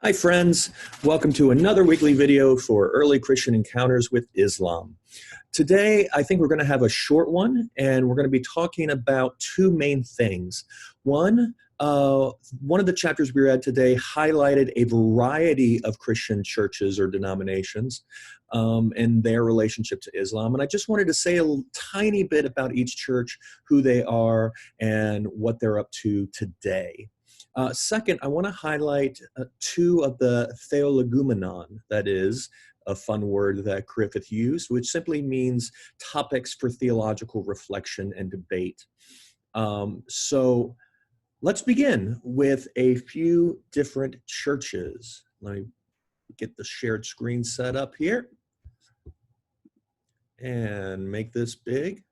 Hi friends, welcome to another weekly video for Early Christian Encounters with Islam. Today, I think we're going to have a short one, and we're going to be talking about two main things. One of the chapters we read today highlighted a variety of Christian churches or denominations and their relationship to Islam. And I just wanted to say a tiny bit about each church, who they are, and what they're up to today. Second, I want to highlight two of the theologumenon, that is, a fun word that Griffith used, which simply means topics for theological reflection and debate. So let's begin with a few different churches. Let me get the shared screen set up here and make this big.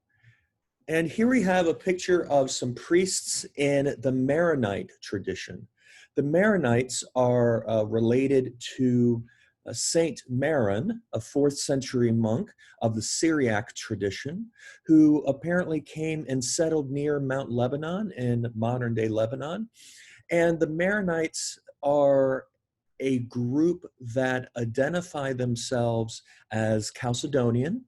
And here we have a picture of some priests in the Maronite tradition. The Maronites are related to Saint Maron, a 4th century monk of the Syriac tradition, who apparently came and settled near Mount Lebanon in modern-day Lebanon. And the Maronites are a group that identify themselves as Chalcedonian,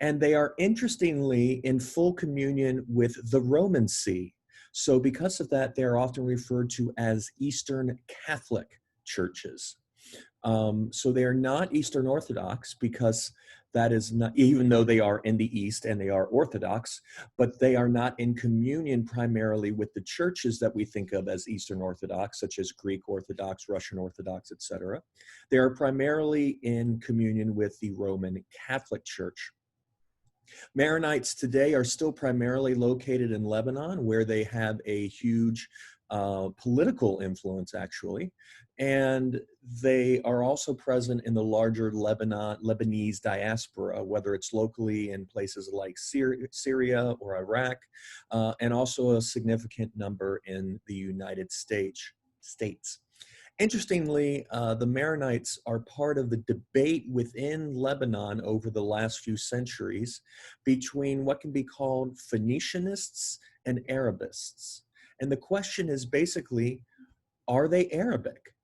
and they are interestingly in full communion with the Roman See. So because of that, they're often referred to as Eastern Catholic churches. So they are not Eastern Orthodox, because that is not, even though they are in the East and they are Orthodox, but they are not in communion primarily with the churches that we think of as Eastern Orthodox, such as Greek Orthodox, Russian Orthodox, etc. They are primarily in communion with the Roman Catholic Church. Maronites today are still primarily located in Lebanon, where they have a huge political influence, actually. And they are also present in the larger Lebanese diaspora, whether it's locally in places like Syria or Iraq, and also a significant number in the United States. Interestingly, the Maronites are part of the debate within Lebanon over the last few centuries between what can be called Phoenicianists and Arabists. And the question is basically, are they Arabic?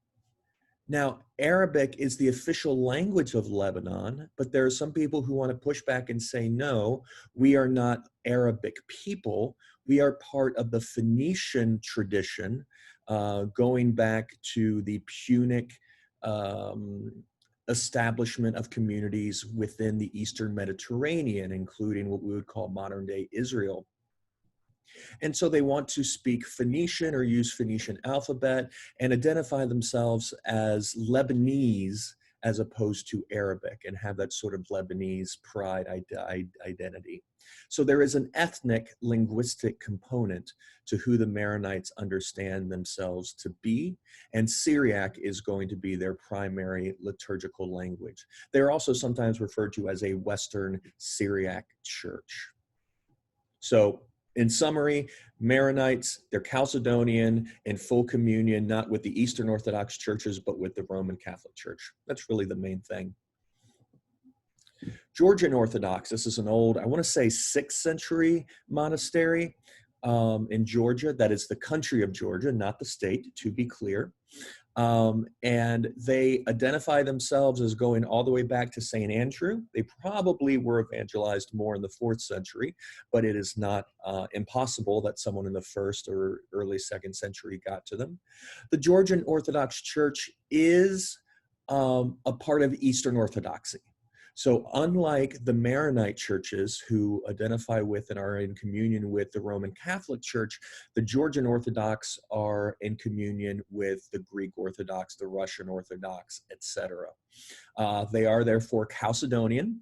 Now, Arabic is the official language of Lebanon, but there are some people who want to push back and say, no, we are not Arabic people. We are part of the Phoenician tradition, going back to the Punic establishment of communities within the Eastern Mediterranean, including what we would call modern-day Israel. And so they want to speak Phoenician or use Phoenician alphabet and identify themselves as Lebanese as opposed to Arabic, and have that sort of Lebanese pride identity. So there is an ethnic linguistic component to who the Maronites understand themselves to be, and Syriac is going to be their primary liturgical language. They're also sometimes referred to as a Western Syriac church. So in summary, Maronites, they're Chalcedonian, in full communion, not with the Eastern Orthodox churches, but with the Roman Catholic Church. That's really the main thing. Georgian Orthodox, this is an old, I want to say 6th century monastery in Georgia. That is the country of Georgia, not the state, to be clear. And they identify themselves as going all the way back to St. Andrew. They probably were evangelized more in the 4th century, but it is not impossible that someone in the 1st or early 2nd century got to them. The Georgian Orthodox Church is a part of Eastern Orthodoxy. So unlike the Maronite churches, who identify with and are in communion with the Roman Catholic Church, the Georgian Orthodox are in communion with the Greek Orthodox, the Russian Orthodox, etc. They are therefore Chalcedonian,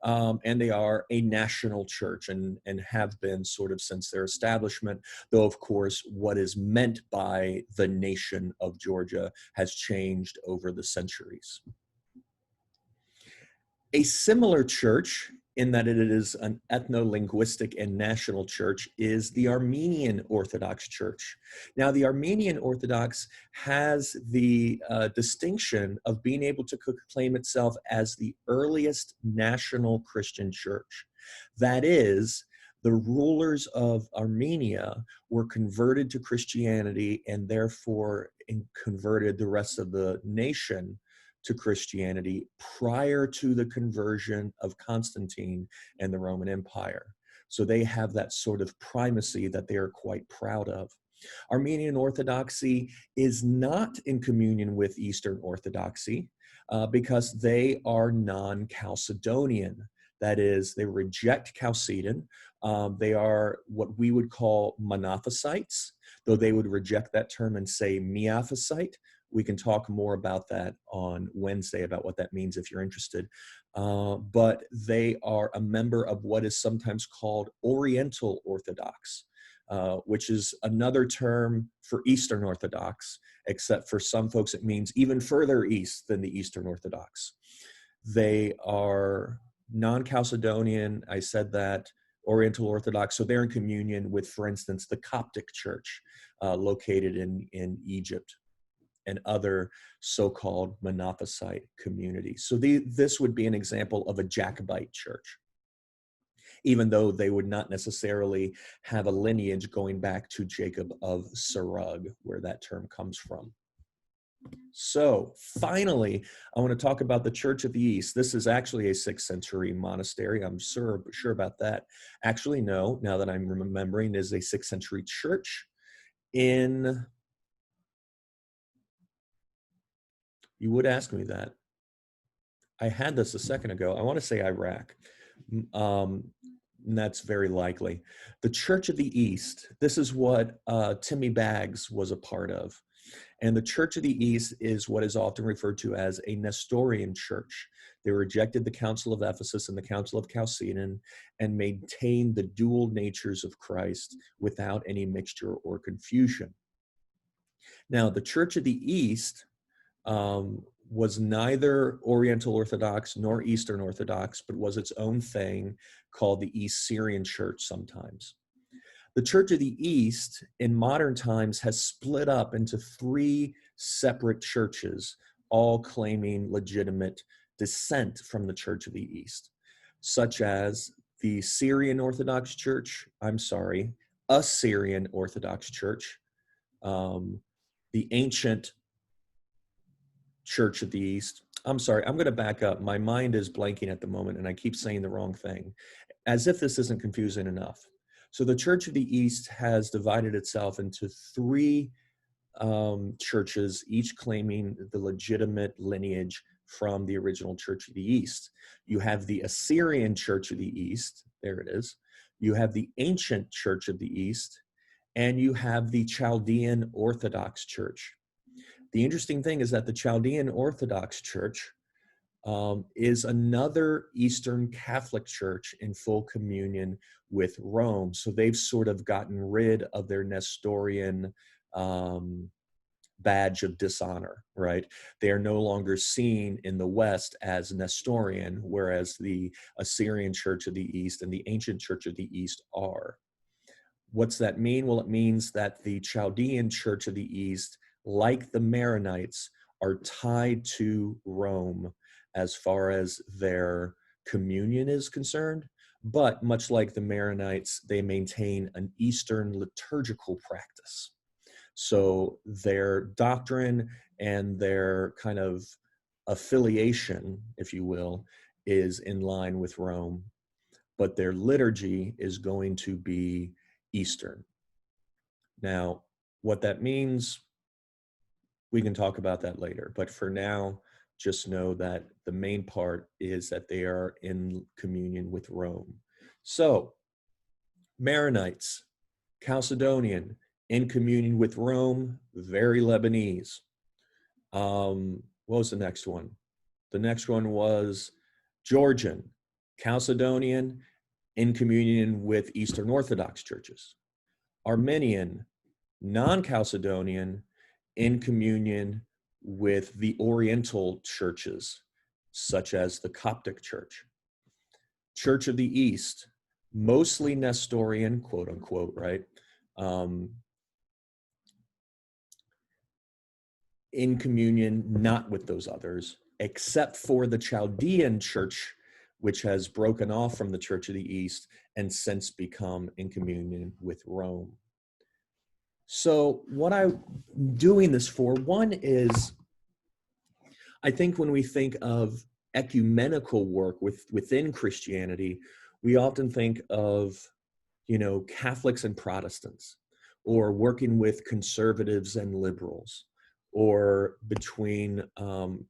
and they are a national church, and have been sort of since their establishment, though of course what is meant by the nation of Georgia has changed over the centuries. A similar church, in that it is an ethno-linguistic and national church, is the Armenian Orthodox Church. Now, the Armenian Orthodox has the distinction of being able to claim itself as the earliest national Christian church. That is, The rulers of Armenia were converted to Christianity and therefore converted the rest of the nation to Christianity prior to the conversion of Constantine and the Roman Empire. So they have that sort of primacy that they are quite proud of. Armenian Orthodoxy is not in communion with Eastern Orthodoxy because they are non-Chalcedonian. That is, they reject Chalcedon. They are what we would call monophysites, though they would reject that term and say miaphysite. We can talk more about that on Wednesday, about what that means if you're interested. But they are a member of what is sometimes called Oriental Orthodox, which is another term for Eastern Orthodox, except for some folks it means even further east than the Eastern Orthodox. They are non-Chalcedonian, I said that, Oriental Orthodox, so they're in communion with, for instance, the Coptic Church located in Egypt and other so-called Monophysite communities. So this would be an example of a Jacobite church, even though they would not necessarily have a lineage going back to Jacob of Serug, where that term comes from. So finally, I want to talk about the Church of the East. This is actually a 6th century monastery. I'm sure about that. Actually, no, now that I'm remembering, it is a 6th century church in, you would ask me that. I had this a second ago. I want to say Iraq. And that's very likely. The Church of the East, this is what Timmy Baggs was a part of. And the Church of the East is what is often referred to as a Nestorian church. They rejected the Council of Ephesus and the Council of Chalcedon and maintained the dual natures of Christ without any mixture or confusion. Now, the Church of the East was neither Oriental Orthodox nor Eastern Orthodox, but was its own thing called the East Syrian Church sometimes. The Church of the East in modern times has split up into 3 separate churches, all claiming legitimate descent from the Church of the East, such as the Assyrian Orthodox Church, the ancient Church of the East. I'm sorry, I'm going to back up. My mind is blanking at the moment, and I keep saying the wrong thing, as if this isn't confusing enough. So the Church of the East has divided itself into 3 churches, each claiming the legitimate lineage from the original Church of the East. You have the Assyrian Church of the East, there it is. You have the ancient Church of the East, and you have the Chaldean Orthodox Church. The interesting thing is that the Chaldean Orthodox Church is another Eastern Catholic church in full communion with Rome. So they've sort of gotten rid of their Nestorian badge of dishonor, right? They are no longer seen in the West as Nestorian, whereas the Assyrian Church of the East and the ancient Church of the East are. What's that mean? Well, it means that the Chaldean Church of the East, like the Maronites, are tied to Rome as far as their communion is concerned. But much like the Maronites, they maintain an Eastern liturgical practice. So their doctrine and their kind of affiliation, if you will, is in line with Rome, but their liturgy is going to be Eastern. Now, what that means, we can talk about that later, but for now, just know that the main part is that they are in communion with Rome. So, Maronites, Chalcedonian, in communion with Rome, very Lebanese. What was the next one? The next one was Georgian, Chalcedonian, in communion with Eastern Orthodox churches. Armenian, non-Chalcedonian, in communion with the Oriental churches, such as the Coptic Church. Church of the East, mostly Nestorian, quote unquote, right? In communion, not with those others, except for the Chaldean Church, which has broken off from the Church of the East and since become in communion with Rome. So what I'm doing this for, one is, I think when we think of ecumenical work within Christianity, we often think of, Catholics and Protestants, or working with conservatives and liberals, or between,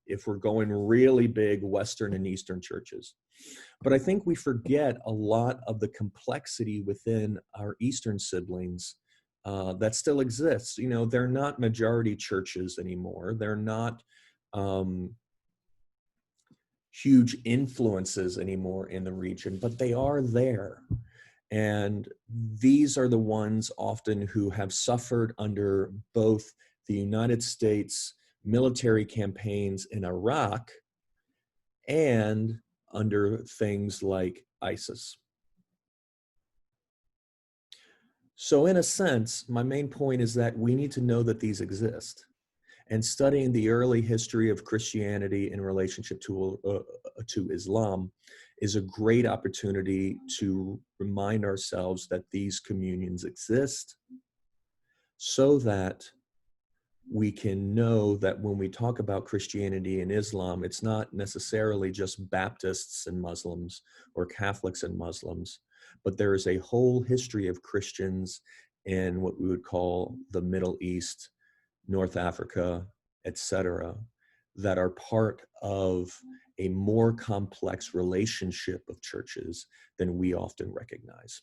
if we're going really big, Western and Eastern churches. But I think we forget a lot of the complexity within our Eastern siblings that still exists. They're not majority churches anymore. They're not huge influences anymore in the region, but they are there. And these are the ones often who have suffered under both the United States military campaigns in Iraq and under things like ISIS. So in a sense, my main point is that we need to know that these exist. And studying the early history of Christianity in relationship to Islam is a great opportunity to remind ourselves that these communions exist, so that we can know that when we talk about Christianity and Islam, it's not necessarily just Baptists and Muslims or Catholics and Muslims, but there is a whole history of Christians in what we would call the Middle East, North Africa, etc., that are part of a more complex relationship of churches than we often recognize.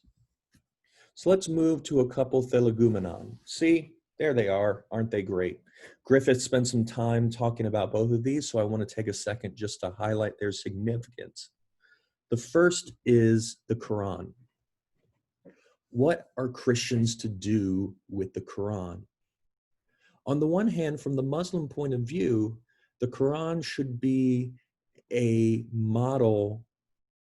So let's move to a couple Theologumenon. See, there they are. Aren't they great? Griffith spent some time talking about both of these, so I want to take a second just to highlight their significance. The first is the Quran. What are Christians to do with the Quran? On the one hand, from the Muslim point of view, the Quran should be a model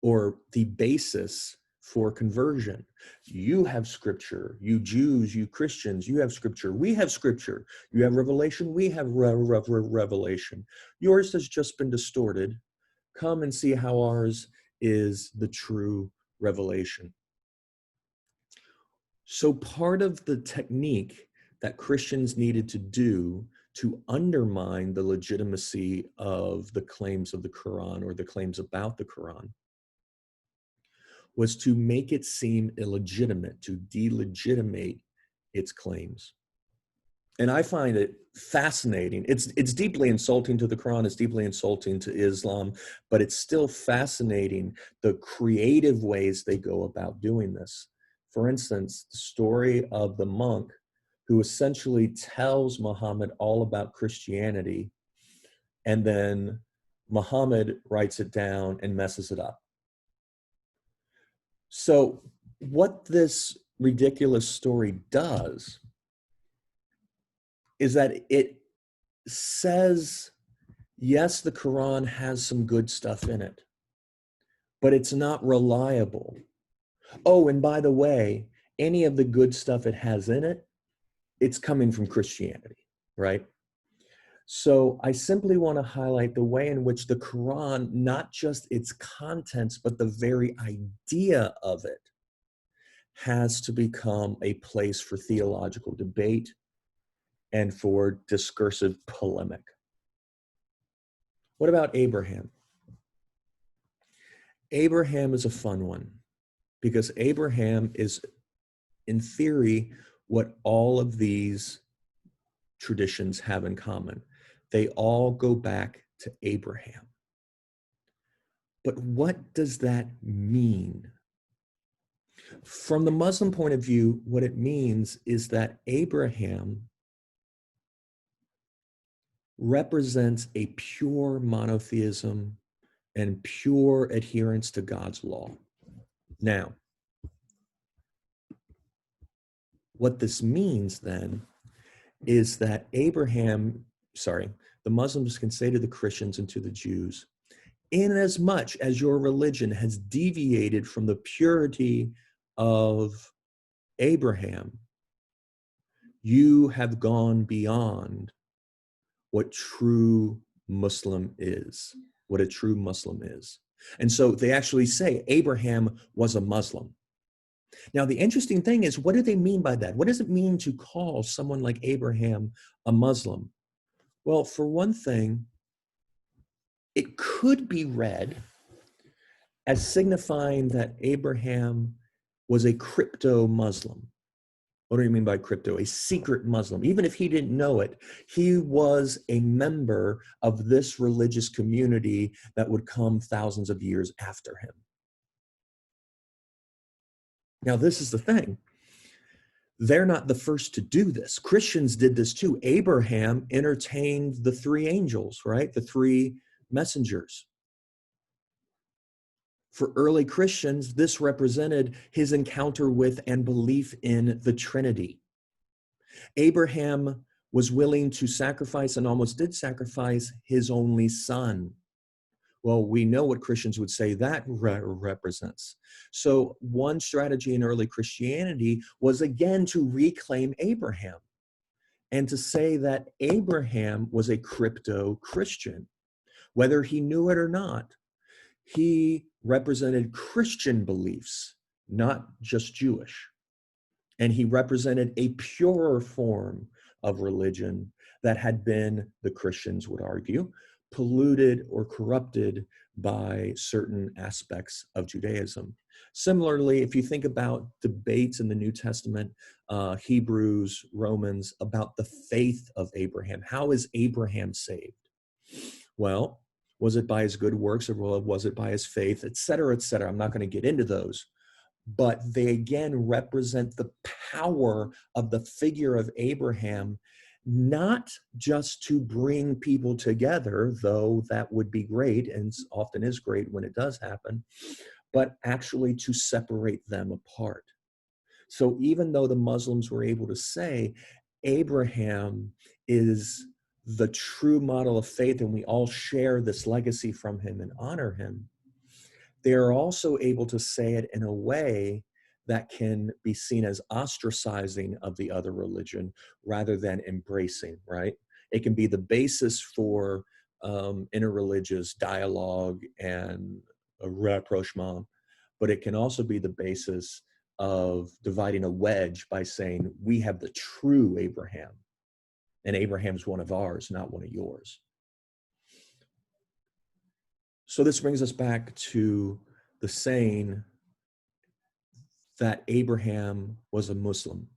or the basis for conversion. You have scripture, you Jews, you Christians, you have scripture, we have scripture. You have revelation, we have revelation. Yours has just been distorted. Come and see how ours is the true revelation. So part of the technique that Christians needed to do to undermine the legitimacy of the claims of the Quran or the claims about the Quran was to make it seem illegitimate, to delegitimate its claims. And I find it fascinating. It's deeply insulting to the Quran, it's deeply insulting to Islam, but it's still fascinating the creative ways they go about doing this. For instance, the story of the monk who essentially tells Muhammad all about Christianity, and then Muhammad writes it down and messes it up. So what this ridiculous story does is that it says, yes, the Quran has some good stuff in it, but it's not reliable. Oh, and by the way, any of the good stuff it has in it, it's coming from Christianity, right? So I simply want to highlight the way in which the Quran, not just its contents, but the very idea of it, has to become a place for theological debate and for discursive polemic. What about Abraham? Abraham is a fun one because Abraham is, in theory, what all of these traditions have in common. They all go back to Abraham. But what does that mean? From the Muslim point of view, what it means is that Abraham represents a pure monotheism and pure adherence to God's law. Now, what this means then is that the Muslims can say to the Christians and to the Jews, in as much as your religion has deviated from the purity of Abraham, you have gone beyond what true Muslim is, what a true Muslim is. And so they actually say Abraham was a Muslim. Now, the interesting thing is, what do they mean by that? What does it mean to call someone like Abraham a Muslim? Well, for one thing, it could be read as signifying that Abraham was a crypto Muslim. What do you mean by crypto? A secret Muslim. Even if he didn't know it, he was a member of this religious community that would come thousands of years after him. Now, this is the thing. They're not the first to do this. Christians did this too. Abraham entertained the three angels, right? The three messengers. For early Christians, this represented his encounter with and belief in the Trinity. Abraham was willing to sacrifice and almost did sacrifice his only son. Well, we know what Christians would say that represents. So one strategy in early Christianity was again to reclaim Abraham and to say that Abraham was a crypto Christian. Whether he knew it or not, he represented Christian beliefs, not just Jewish. And he represented a purer form of religion that had been, the Christians would argue, polluted or corrupted by certain aspects of Judaism. Similarly, if you think about debates in the New Testament, Hebrews, Romans, about the faith of Abraham, how is Abraham saved? Well, was it by his good works or was it by his faith, et cetera, et cetera? I'm not going to get into those. But they again represent the power of the figure of Abraham, not just to bring people together, though that would be great and often is great when it does happen, but actually to separate them apart. So even though the Muslims were able to say Abraham is the true model of faith and we all share this legacy from him and honor him, they are also able to say it in a way that can be seen as ostracizing of the other religion rather than embracing, right? It can be the basis for interreligious dialogue and a rapprochement, but it can also be the basis of dividing a wedge by saying, we have the true Abraham, and Abraham's one of ours, not one of yours. So this brings us back to the saying that Abraham was a Muslim.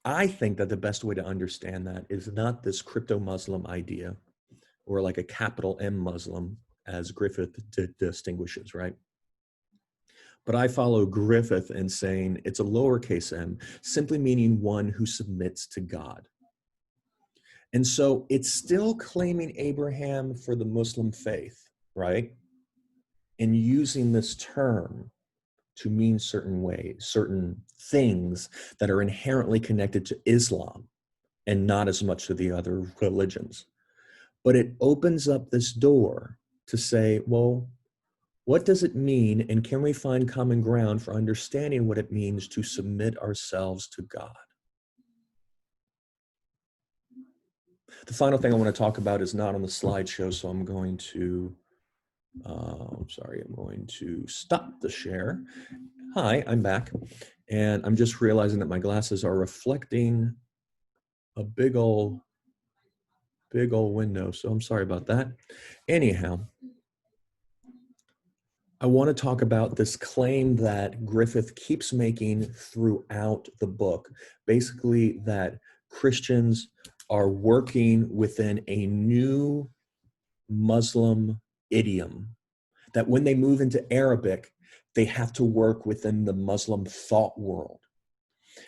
I think that the best way to understand that is not this crypto-Muslim idea or like a capital M Muslim as Griffith distinguishes, right? But I follow Griffith in saying it's a lowercase m, simply meaning one who submits to God. And so it's still claiming Abraham for the Muslim faith, right? And using this term to mean certain ways, certain things that are inherently connected to Islam and not as much to the other religions. But it opens up this door to say, well, what does it mean, and can we find common ground for understanding what it means to submit ourselves to God? The final thing I want to talk about is not on the slideshow, so I'm going to, I'm going to stop the share. Hi, I'm back, and I'm just realizing that my glasses are reflecting a big old window, so I'm sorry about that. Anyhow, I want to talk about this claim that Griffith keeps making throughout the book, basically that Christians are working within a new Muslim idiom, that when they move into Arabic, they have to work within the Muslim thought world.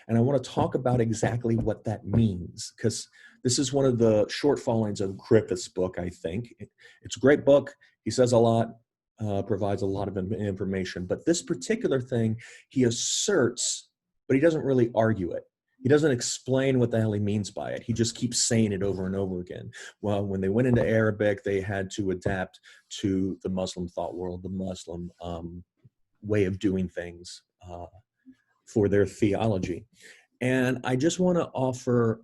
And I want to talk about exactly what that means, because this is one of the shortfallings of Griffith's book, I think. It's a great book. He says a lot, provides a lot of information. But this particular thing, he asserts, but he doesn't really argue it. He doesn't explain what the hell he means by it. He just keeps saying it over and over again. Well, when they went into Arabic, they had to adapt to the Muslim thought world, the Muslim way of doing things for their theology. And I just want to offer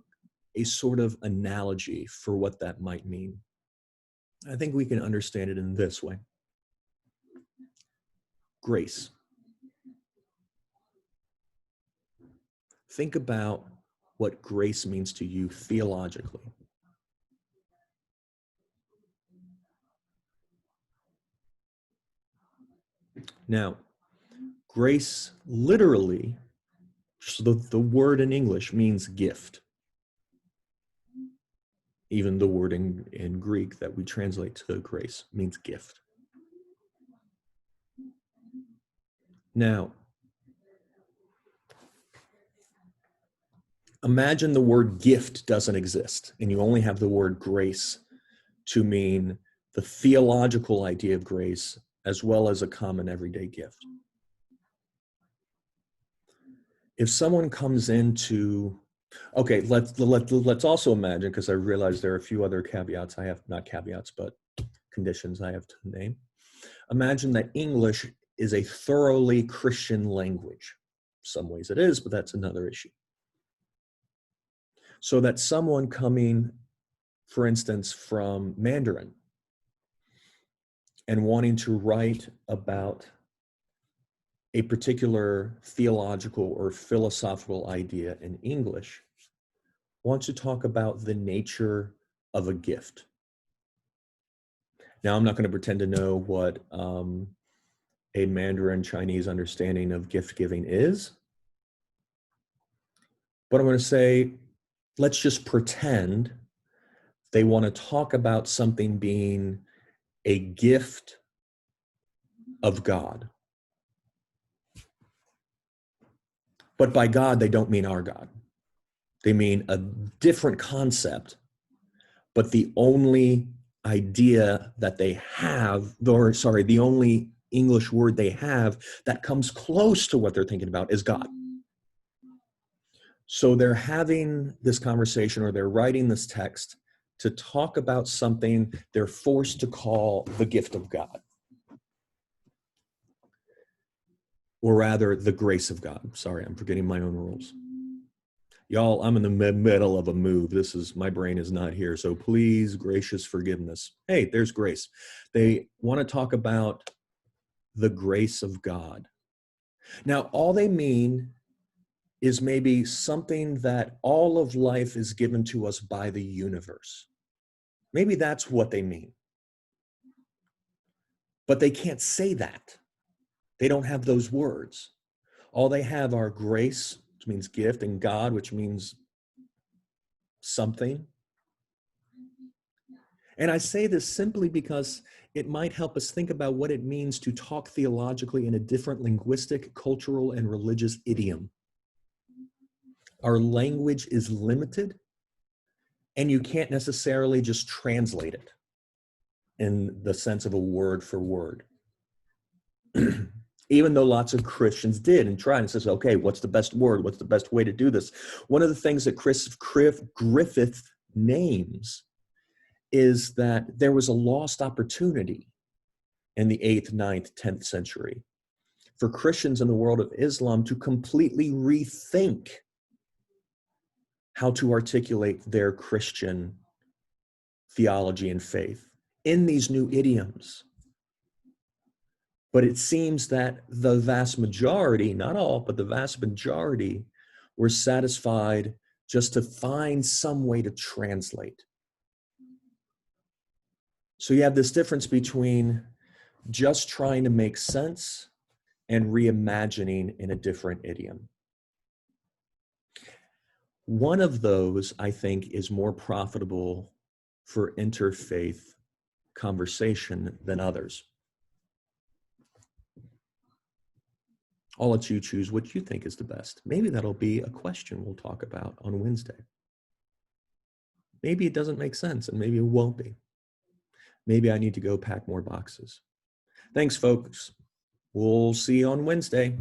a sort of analogy for what that might mean. I think we can understand it in this way. Grace. Think about what grace means to you theologically. Now, grace literally, so the word in English means gift. Even the word in Greek that we translate to grace means gift. Now, imagine the word gift doesn't exist and you only have the word grace to mean the theological idea of grace as well as a common everyday gift. If someone comes into, okay, let's also imagine, because I realize there are a few other caveats I have, not caveats, but conditions I have to name. Imagine that English is a thoroughly Christian language. Some ways it is, but that's another issue. So that someone coming, for instance, from Mandarin and wanting to write about a particular theological or philosophical idea in English wants to talk about the nature of a gift. Now, I'm not going to pretend to know what a Mandarin Chinese understanding of gift giving is, but I'm going to say, let's just pretend they want to talk about something being a gift of God. But by God, they don't mean our God. They mean a different concept, but the only idea that they have, or sorry, the only English word they have that comes close to what they're thinking about is God. So they're having this conversation or they're writing this text to talk about something they're forced to call the gift of God. Or rather, the grace of God. Sorry, I'm forgetting my own rules. Y'all, I'm in the middle of a move. My brain is not here. So please, gracious forgiveness. Hey, there's grace. They want to talk about the grace of God. Now, all they mean is maybe something that all of life is given to us by the universe. Maybe that's what they mean. But they can't say that. They don't have those words. All they have are grace, which means gift, and God, which means something. And I say this simply because it might help us think about what it means to talk theologically in a different linguistic, cultural, and religious idiom. Our language is limited, and you can't necessarily just translate it in the sense of a word for word. Even though lots of Christians did and tried and says, okay, what's the best word? What's the best way to do this? One of the things that Griffith names is that there was a lost opportunity in the 8th, 9th, 10th century for Christians in the world of Islam to completely rethink how to articulate their Christian theology and faith in these new idioms. But it seems that the vast majority, not all, but the vast majority were satisfied just to find some way to translate. So you have this difference between just trying to make sense and reimagining in a different idiom. One of those, I think, is more profitable for interfaith conversation than others. I'll let you choose what you think is the best. Maybe that'll be a question we'll talk about on Wednesday. Maybe it doesn't make sense, and maybe it won't be. Maybe I need to go pack more boxes. Thanks, folks. We'll see you on Wednesday.